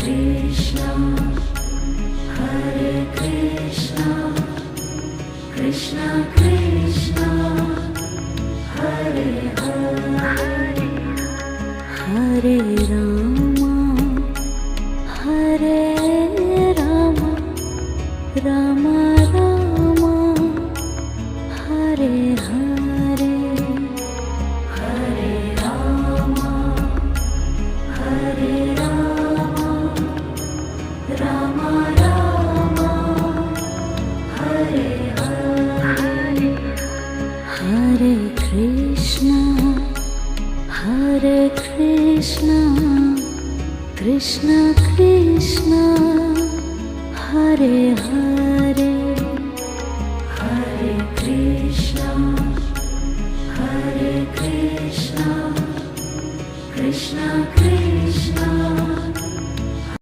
Krishna, Hare Krishna, Krishna Krishna, Hare Hare, Hare Rama, Hare Rama, Rama Rama, Hare Hare, Hare Rama, Hare Rama, Rama Rama, Hare Hare, Hare Krishna, Hare Krishna, Krishna Krishna, Hare Hare, Hare Krishna, Hare Krishna, Krishna Krishna,